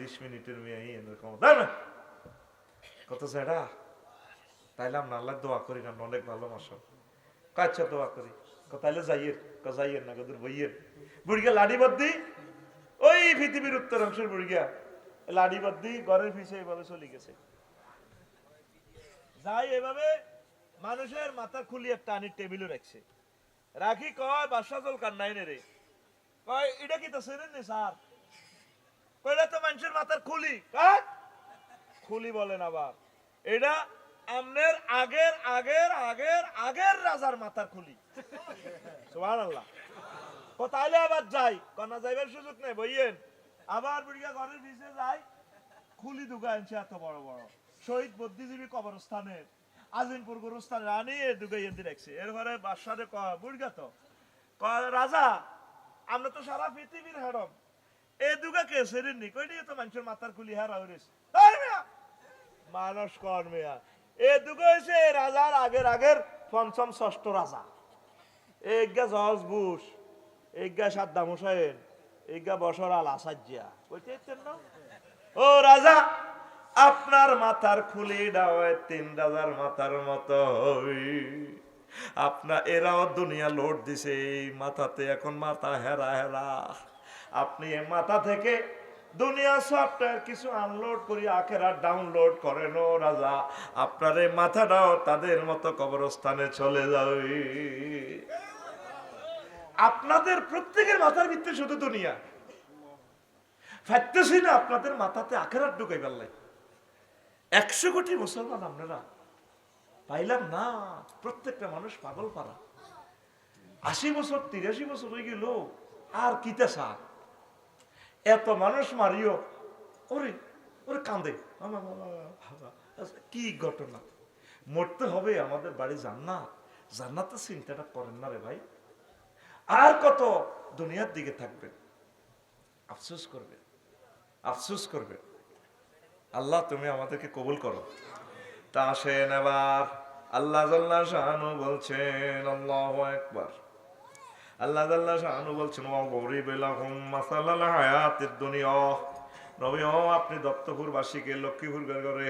20 মিনিটের মেয়ে এরকম কত সেটা তাইলাম না, আল্লাহ দোয়া করি না, অনেক ভালোবাসো। আচ্ছা দোয়া করি, তাইলে যাইয়ের না কদুর বইয়ের বুড়িয়া লাডি বদ্দি, ওই পৃথিবীর উত্তর অংশের বুড়িয়া লাডি বদ্দি ঘরের পিছে এইভাবে চলে গেছে। যাই এভাবে মানুষের মাথার খুলি একটা আনি টেবিলে রাখছে, রাখি কয় বাসা জল কান্নাই নে রে, কয় এটা কি তো সেরেন নি স্যার, কয়টা তো মানুষের মাথার খুলি, খুলি বলেন আবার, এটা আমনের আগের আগের আগের আগের রাজার মাথার খুলি। সুবহানাল্লাহ। তাইলে আবার যাই, কন্যা যাইবার সুযোগ নেই, বইয়েন আবার বুড়িয়া ঘরের পিছে যাই, খুলি দুগা আনছে এত বড় বড়, শহীদ বুদ্ধিজীবী কবরস্থানের আজিমপুর গুরুস্থানে আনি দুগাই এনে রাখছে। এরপরে বাদশারে কয় বুড়িয়া তো কয় রাজা আমরা তো সারা পৃথিবীর হেরম, এ দুগা কে সেরেননি, কইনি তো মানুষের মাথার খুলি হারা হয়েছে মানুষ কর মেয়া, এ দুগা হয়েছে রাজার আগের আগের পঞ্চম ষষ্ঠ রাজা, এগা জর্জ বুশ, এগা সাদ্দাম হুসাইন, এগা বশর আল আসাদ। ও রাজা আপনার মাথার খুলি ডাওয়ায় 3 রাজার মাথার মতো আপনার, এরাও দুনিয়া লোড দিছে এই মাথাতে, এখন মাথা হেরা হেরা, আপনি এই মাথা থেকে দুনিয়া সফটওয়্যার কিছু আনলোড করি আখেরাত ডাউনলোড করেন। ও রাজা আপনার এই মাথাটাও তাদের মতো কবরস্থানে চলে যাবে। আপনাদের প্রত্যেকের মাথার ভিতরে শুধু দুনিয়া ফাইতেছি না, আপনাদের মাথাতে আখেরাত ঢুকাই পারলাই। 100 কোটি মুসলমান আপনারা পাইলাম না, প্রত্যেকটা মানুষ পাগল পারা, 80 বছর 83 বছর হয়ে গেল, আর কিতে সা এত মানুষ মারিও ওরে ওরে কান্দে, কি ঘটনা, মরতে হবে, আমাদের বাড়ি জান্নাত, জান্নাতের চিন্তাটা করেন না রে ভাই, আর কত দুনিয়ার দিকে থাকবেন, আফসোস করবে, আফসোস করবে। আল্লাহ তুমি আমাদেরকে কবুল করো। তা আসেন এবার আল্লাহ জাল্লা শানু বলছেন, আল্লাহু আকবার, আল্লাহ জাল্লা শানু বলছেন ওয়া গরিব লাহুম মাসালাল হায়াতিদ দুনিয়া, নবী ও আপনি দত্তপুরবাসীকে লক্ষ্মীপুর করে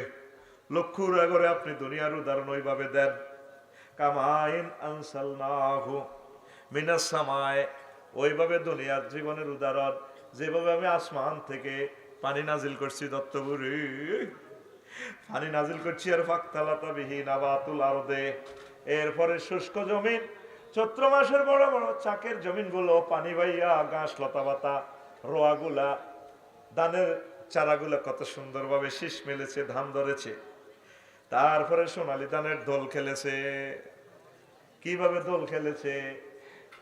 লক্ষ্মীপুর করে আপনি দুনিয়ার উদাহরণ ওইভাবে দেন, কামাইন আনসালনাহু মিনাস সামায়ে, ওইভাবে দুনিয়ার জীবনের উদাহরণ যেভাবে আমি আসমান থেকে পানি নাজিল করছি, দত্তপুরে পানি নাজিল করছি, আর ফাকতালাতা বিহি নাবাতুল আরদে, এরপরে শুষ্ক জমিন, চৈত্র মাসের বড় বড় চাকের জমিনগুলো পানি বাইয়া ঘাস লতা পাতা রোয়াগুলা ধানের চারাগুলা কত সুন্দরভাবে শীষ মেলেছে, ধান ধরেছে, তারপরে সোনালী ধানের দোল খেলেছে। কিভাবে দোল খেলেছে,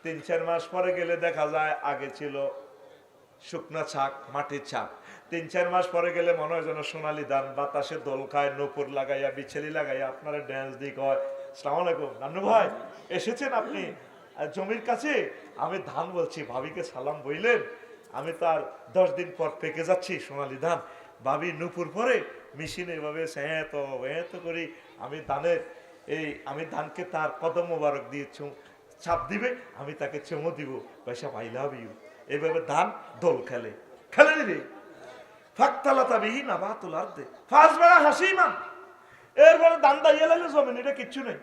3-4 মাস পরে গেলে দেখা যায় আগে ছিল শুকনা ছাক, মাটির ছাক, 3-4 মাস পরে গেলে মনে হয় যেন সোনালী ধান, বাতাসে দোল খায়, নূপুর লাগাইয়া বিছেলি লাগাইয়া আপনারা ড্যান্স দিক হয়। আসসালামু আলাইকুম নান্নু ভাই, এসেছেন আপনি জমির কাছে, আমি ধান বলছি, ভাবিকে সালাম বইলেন, আমি তার 10 দিন পর পেকে যাচ্ছি সোনালী ধান, ভাবি নূপুর পরে মেশিনে এভাবে এত করি, আমি ধানের আমি ধানকে তার কদম মোবারক দিয়ে ছাপ দিবে, আমি তাকে চুমো দিব, পয়সা আই লাভ ইউ, এইভাবে ধান দোল খেলে খেলে নিবে। ফাকতালাতা বিহি নাবাতুল আরদে ফাসবারা হাসিমান, এরপরে ধান দাইয়া লাগলে জমিন, এটা কিচ্ছু নেই।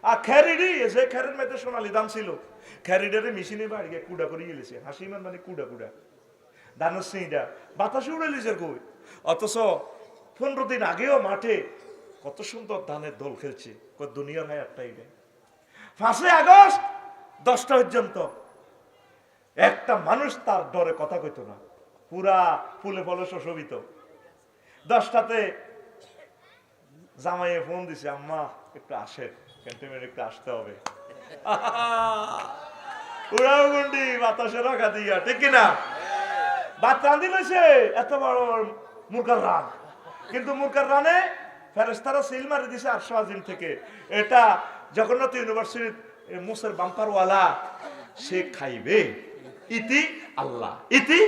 আর খেরিডি, যে খেরের মধ্যে সোনালী ধান ছিল, খেরিডারে মেশিনে বাড়িয়ে কুড়া করে গেলেছে, হাসিমান মানে কুড়া কুড়া, ধানের সিঁড়া বাতাসে উড়ে লিছে কই, অথচ 15 দিন আগেও মাঠে কত সুন্দর ধানের দোল খেলছে, দুনিয়ার হয় একটাই নেই। 5 আগস্ট 10টা পর্যন্ত একটা মানুষ তার ডরে কথা কইত না, পুরা ফুলে ফলে শোভিত। 10টাতে জামাইয়ে ফোন দিছে, আম্মা একটু আসেন, ক্যান্টনমেন্ট একটু আসতে হবে, উড়াও গুন্ডি বাতাসে রাখা দিয়া, ঠিক কিনা? ভাত রাঁধি লইছে এত বড় মুরকার রান, কিন্তু মুরকার রানে ফেরেশতারা সিল মারি দিছে 800 আজিম থেকে। এটা জগন্নাথ ইউনিভার্সিটির মুসের বাম্পারওয়ালা, সে খাইবে ইতি আল্লাহ ইতি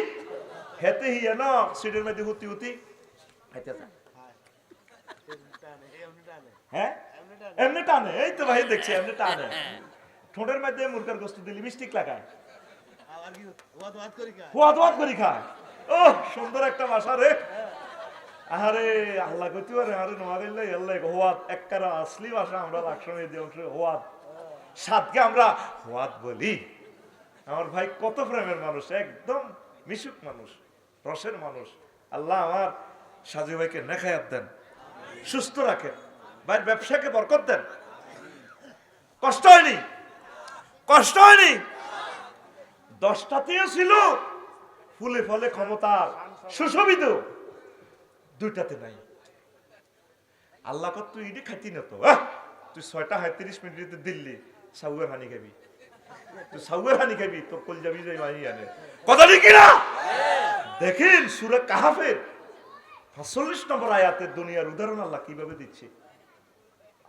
হেতে হিয়া ন সিটের মধ্যে হুতি হুতি হ্যাঁ এমনি টানে, এই তো ভাই দেখছি এমনি টানে, ঠোঁটের মধ্যে মুরকার গোস্ত দিলি মিষ্টিক লাগায়, হুয়াদ করি খায়, ও সুন্দর একটা ভাষা রে। আরে আল্লাহ কইতে পারে আরে নোয়াগাইলে আল্লাহ হোয়াত এককারা আসলি ভাষা আমরা লাকসামে দিয়ে অংশ হোয়াত সাতকে আমরা হোয়াত বলি। আমার ভাই কত প্রেমের মানুষ, একদম মিশুক মানুষ, রসের মানুষ। আল্লাহ আমার সাজু ভাইকে নেখায়াত দেন, সুস্থ রাখেন, ভাইয়ের ব্যবসাকে বরকত দেন। কষ্ট হয়নি, কষ্ট হয়নি। 10টাতেও ছিল ফুলে ফলে ক্ষমতার সুশোভিত, 2টাতে নাই। আল্লাহ কত তুই ইডি খাইতি না তো, তুই 6:37 দিল্লি সাউয়ের হানি খাবি, তুই সাউয়ের হানি খাবি, তোর কল যাবি যাই মানি আনে কথা ঠিক না। দেখেন সূরা কাহাফের ৪৫ নম্বর আয়াতের দুনিয়ার উদাহরণ আল্লাহ কিভাবে দিচ্ছে।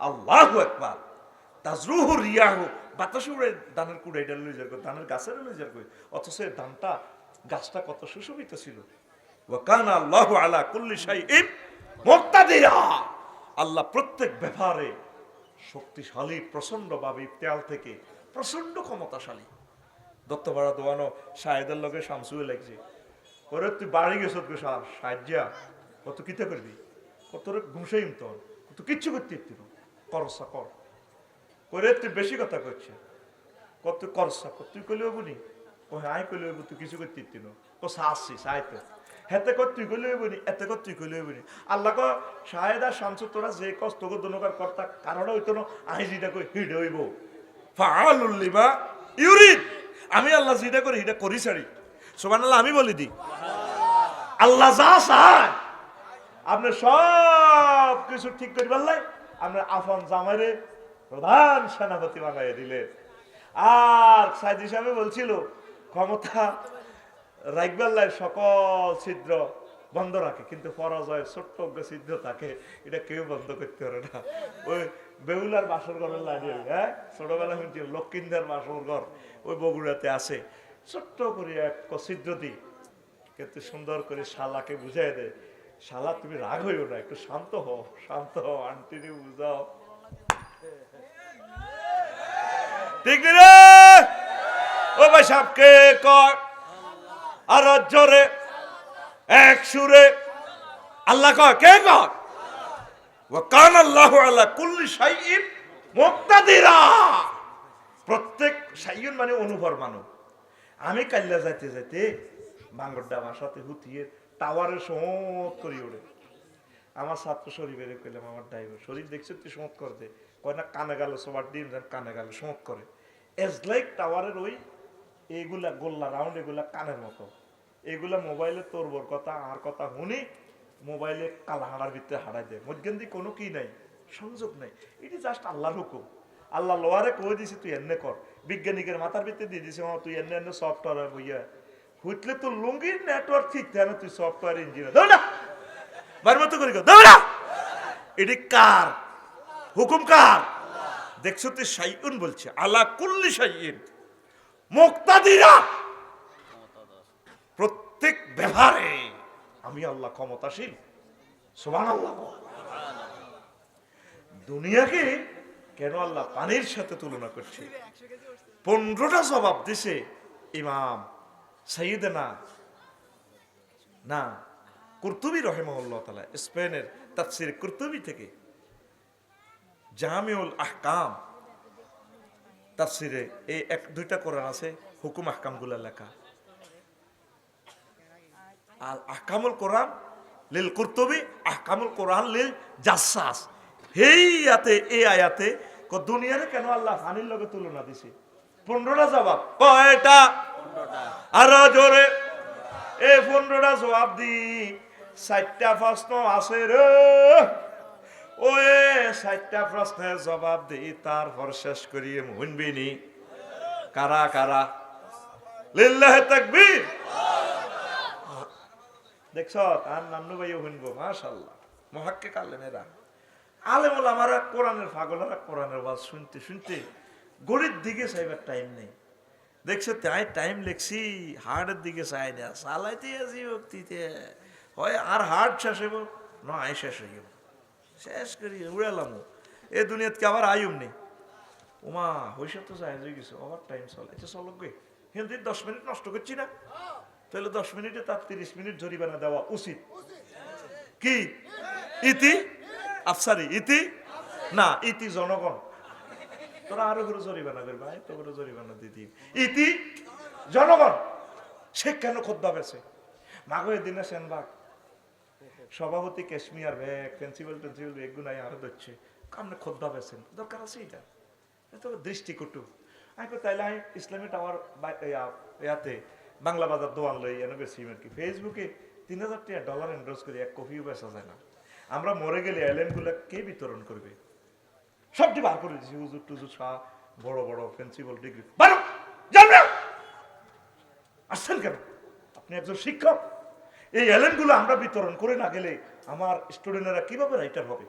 আল্লাহু আকবার। তাজরুহু রিয়াহু, বাতাসে উড়ে ধানের কুড়াইটা লই যাবে, ধানের গাছের লই যাবে, অথচ ধানটা গাছটা কত সুশোভিত ছিল। ওয়া কানা আল্লাহু আলা কুল্লি শাইইন মুক্তাদিরা। আল্লাহ প্রত্যেক ব্যাপারে শক্তিশালী, প্রচন্ড ভাবে ইফতিয়াল থেকে প্রচন্ড ক্ষমতাশালী। দত্তপাড়া দোয়ানো শাহেদের লগে শামসুয়ে লাগছে, ওরে তুই বাড়ি গেছ সাহায্যা কত কিতা করবি, কত ঘুষেই তোর তুই কিচ্ছু করতে করসা কর করে, তুই বেশি কথা করছে কত করসা কর, তুই কইলে হবনি ও হ্যাঁ আই কইলে হইব, তুই কিছু করতে ও আসছিস আইতে হেতে কর তুই কইলে হইবনি, এতে কর তুই কইলে হইবনি। আল্লাহ ক শাহেদা শামসু তোরা যে কষ্ট দনকার কর্তা কারণ হইতো না, আই যেটা কই হিডে হইব ফাআলুল লিমা ইউরিদ। আমি আল্লাহ যেটা করি এটা করি ছাড়ি। সুবহানাল্লাহ আমি বলি দি। আল্লাহ যা চায় আপনি সব কিছু ঠিক করি পারলাই, আপনার আফন জামাইরে প্রধান সেনাপতি বানাই দিলেন। আর সাইদ হিসাবে বলছিল ক্ষমতা রাইকবাল্লায় সকল ছিদ্র বন্ধ রাখে, কিন্তু পরাজয় ছোট্ট ছিদ্র থাকে, এটা কেউ বন্ধ করতে পারে না। ওই বেহুলার বাসর ঘরের লাইনে, হ্যাঁ ছোটবেলা শুনছি লক্ষ্মীন্দার বাসর ঘর ওই বগুড়াতে আছে, ছোট্ট করে এক ছিদ্র দিই, কিন্তু সুন্দর করে শালাকে বুঝাই দেয়, শালা তুমি রাগ হইও না, একটু শান্ত হও, শান্ত হও, আন্টিরে বুঝাও। ঠিক রে ও ভাই সাহেবকে কর আর জোরে এক সুরে আল্লাহ কয় কে কর ওয়া কানা আল্লাহু আলা কুল্লি শাইইন মুক্তাদিরা। প্রত্যেক শাইইন মানে অনুভর মানব। আমি কাল্লা যাইতে যাইতে বাঙ্গরডা বাসাতে হুতিয়ে টাওয়ারে সমত করি ওড়ে, আমার ছাত্র শরীফের কইলাম আমার ড্রাইভার শরীফ দেখছে তুই সমত করে দে, কয় না কানে গেল সবার দিন কানে গেল সমত করে। এজ লাইক টাওয়ারের ওই এইগুলা গোল্লা রাউন্ড এগুলা কানের মতো, এগুলা মোবাইলে তোরবর কথা আর কথা শুনি মোবাইলে কালা হাড়ার ভিতরে হারাই দেয়, মধ্যে কোনো কি নাই, সংযোগ নাই। এটি জাস্ট আল্লাহর হুকুম। আল্লাহ লোয়ারে কয়ে দিছে তুই এনে কর, বিজ্ঞানিকের মাথার ভিতরে দিয়ে দিছে তুই এনে এনে সফটওয়্যার বইয়া হুইতলে তোর লুঙ্গির নেটওয়ার্ক ঠিক থাকে না, তুই সফটওয়্যার ইঞ্জিনিয়ার দাও না বার মতো করি দাও না। এটি কার হুকুম, কার? দেখছো তুই শাইউন বলছে আলা কুল্লি শাইইন মুক্তাদিরা, প্রত্যেক ব্যাপারে আমি আল্লাহ ক্ষমতাশীল। সুবহানাল্লাহ। দুনিয়াকে কেন আল্লাহ পানির সাথে তুলনা করছে? 15টা জবাব দিছে ইমাম সাইয়েদনা না কুরতুবী রাহিমাহুল্লাহ তাআলা, স্পেনের তাফসীর কুরতুবী থেকে জামিউল আহকাম তাফসীরে এই 1-2টা কোরআন আছে হুকুম আহকামগুলো লেখা। আর আহকামুল কোরআন লিল কুরতুবী, আহকামুল কোরআন লিল জাসসাস। এই আয়াতে দুনিয়ারে কেন আল্লাহ পানির লগে তুলনা দিছে? 15টা জবাব। কয়টা? 15টা। আরো জোরে এই 15টা জবাব দি 4টা প্রশ্ন আছে রে। ওই 4টা প্রশ্নের জবাব দিই তারপর শেষ করিয়ে শুনবিনি কারা কারা। লিল্লাহি তাকবীর। দেখছ আর নান্নু ভাইও শুনবো মাশাআল্লাহ মুহাক্কিক আলেমেরা আলেম ওলামারা কোরআনের পাগলেরা কোরআনের ওয়াজ শুনতে শুনতে গড়ির দিকে চাইবার টাইম নেই। দেখছো তাই টাইম লেখছি হার্টের দিকে চাই না, চালাইতে আছি ভক্তিতে হয় আর হার্ট শেষ হইব না আয় শেষ হইব, শেষ করি উড়ালাম এ দুনিয়াতে কি আবার আয়ুম নেই। ওমা হইসা তো চাই হয়ে গেছে আবার টাইম চলে, এটা চলক গে হিন্দির 10 মিনিট নষ্ট করছি না, তাহলে 10 মিনিটে তার 30 মিনিট জরিমানা দেওয়া উচিত। কি ইতি আফসারি ইতি না, ইতি জনগণ। তোরা আরো করে জরিমানা করবে, ভাই তো করে জরিমানা দিতি। ইতি জনগণ। সে কেন খোদ্দা বেছে মাগো দিনে সেনবাগ সভাপতি ক্যাশমিয়ার ব্যাগ প্রিন্সিপাল বেগুনাই আরো দিচ্ছে কামনে খোদ্দা বেছেন, দরকার আছে এটা? দৃষ্টিকটু। আমি তাইলে আমি ইসলামী টাওয়ার ইয়াতে বাংলা বাজার দোয়ান লই এনে বেশি আর কি। ফেসবুকে 3000 টাকা ডলার এন্ডোর্স করে এক কফিও বেচা যায় না। আমরা মরে গেলে এলেন গুলা কে বিতরণ করবে? সবটি বার করে দিচ্ছি, হুজুর টুজুর শাহ, বড় বড় প্রিন্সিপাল ডিগ্রি আসছেন কেন? আপনি একজন শিক্ষক। এই এলেন গুলো আমরা বিতরণ করে না গেলে আমার স্টুডেন্টরা কিভাবে রাইটার হবে?